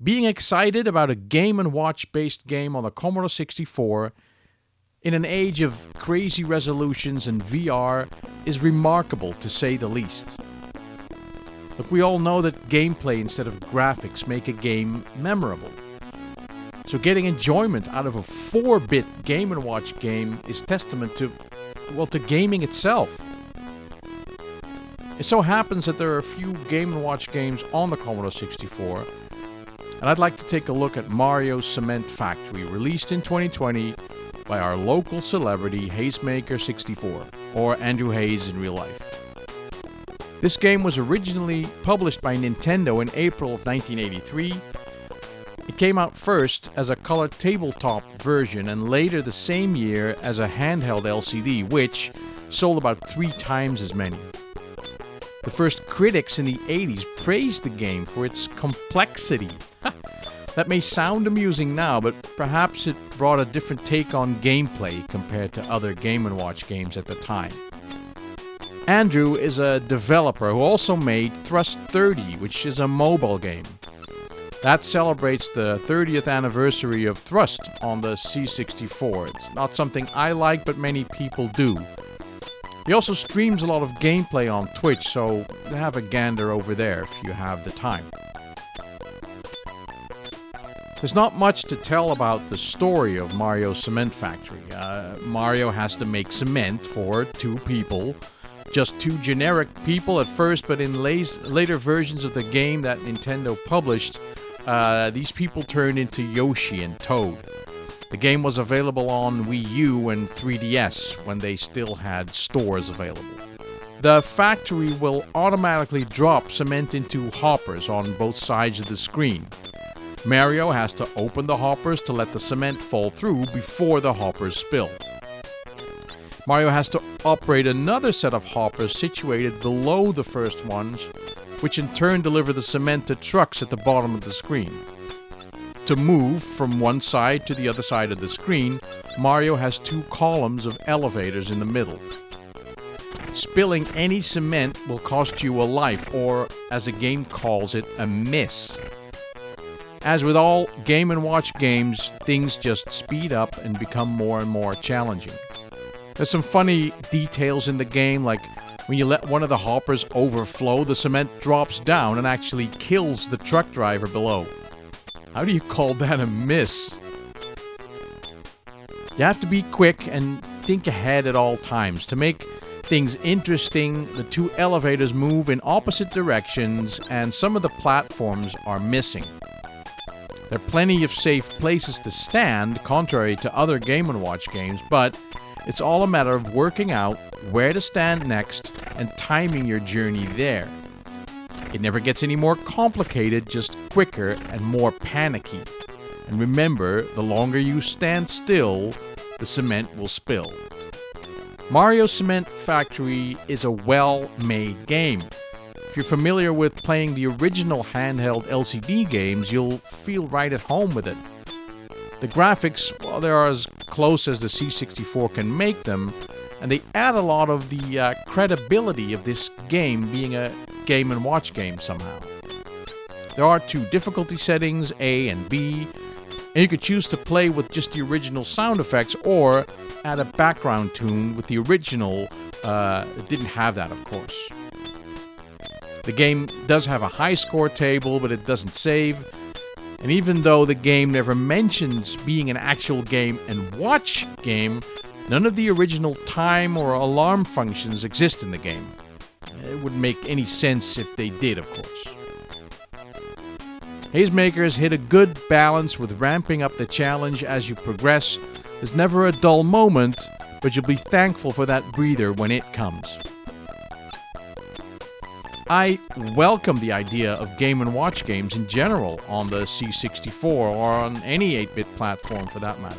Being excited about a Game & Watch based game on the Commodore 64 in an age of crazy resolutions and VR is remarkable to say the least. Look, we all know that gameplay instead of graphics make a game memorable. So getting enjoyment out of a 4-bit Game & Watch game is testament to gaming itself. It so happens that there are a few Game & Watch games on the Commodore 64, and I'd like to take a look at Mario Cement Factory, released in 2020 by our local celebrity Hayesmaker 64, or Andrew Hayes in real life. This game was originally published by Nintendo in April of 1983. It came out first as a colored tabletop version and later the same year as a handheld LCD, which sold about 3 times as many. The first critics in the 80s praised the game for its complexity. That may sound amusing now, but perhaps it brought a different take on gameplay compared to other Game & Watch games at the time. Andrew is a developer who also made Thrust 30, which is a mobile game. That celebrates the 30th anniversary of Thrust on the C64. It's not something I like, but many people do. He also streams a lot of gameplay on Twitch, so have a gander over there if you have the time. There's not much to tell about the story of Mario Cement Factory. Mario has to make cement for 2 people. Just 2 generic people at first, but in later versions of the game that Nintendo published, these people turned into Yoshi and Toad. The game was available on Wii U and 3DS when they still had stores available. The factory will automatically drop cement into hoppers on both sides of the screen. Mario has to open the hoppers to let the cement fall through before the hoppers spill. Mario has to operate another set of hoppers situated below the first ones, which in turn deliver the cement to trucks at the bottom of the screen. To move from one side to the other side of the screen, Mario has 2 columns of elevators in the middle. Spilling any cement will cost you a life, or as the game calls it, a miss. As with all Game & Watch games, things just speed up and become more and more challenging. There's some funny details in the game, like when you let one of the hoppers overflow, the cement drops down and actually kills the truck driver below. How do you call that a miss? You have to be quick and think ahead at all times. To make things interesting, the 2 elevators move in opposite directions and some of the platforms are missing. There are plenty of safe places to stand, contrary to other Game & Watch games, but it's all a matter of working out where to stand next and timing your journey there. It never gets any more complicated, just quicker and more panicky. And remember, the longer you stand still, the cement will spill. Mario Cement Factory is a well-made game. If you're familiar with playing the original handheld LCD games, you'll feel right at home with it. The graphics, well, they are as close as the C64 can make them, and they add a lot of the credibility of this game being a Game & Watch game somehow. There are 2 difficulty settings, A and B, and you could choose to play with just the original sound effects or add a background tune with the original. It didn't have that, of course. The game does have a high score table, but it doesn't save. And even though the game never mentions being an actual Game & Watch game, none of the original time or alarm functions exist in the game. It wouldn't make any sense if they did, of course. Hayesmaker has hit a good balance with ramping up the challenge as you progress. There's never a dull moment, but you'll be thankful for that breather when it comes. I welcome the idea of Game & Watch games in general on the C64 or on any 8-bit platform for that matter.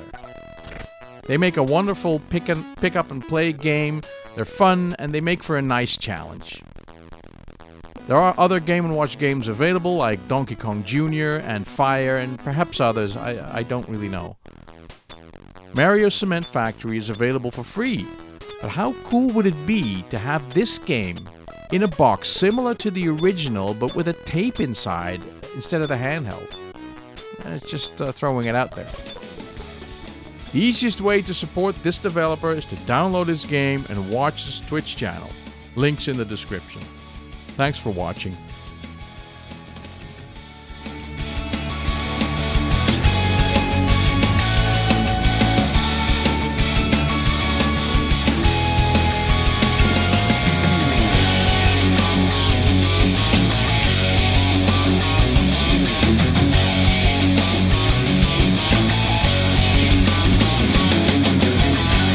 They make a wonderful pick up and play game, they're fun, and they make for a nice challenge. There are other Game & Watch games available like Donkey Kong Jr. and Fire and perhaps others, I don't really know. Mario Cement Factory is available for free, but how cool would it be to have this game in a box similar to the original but with a tape inside instead of the handheld? And it's just throwing it out there. The easiest way to support this developer is to download his game and watch his Twitch channel. Links in the description. Thanks for watching.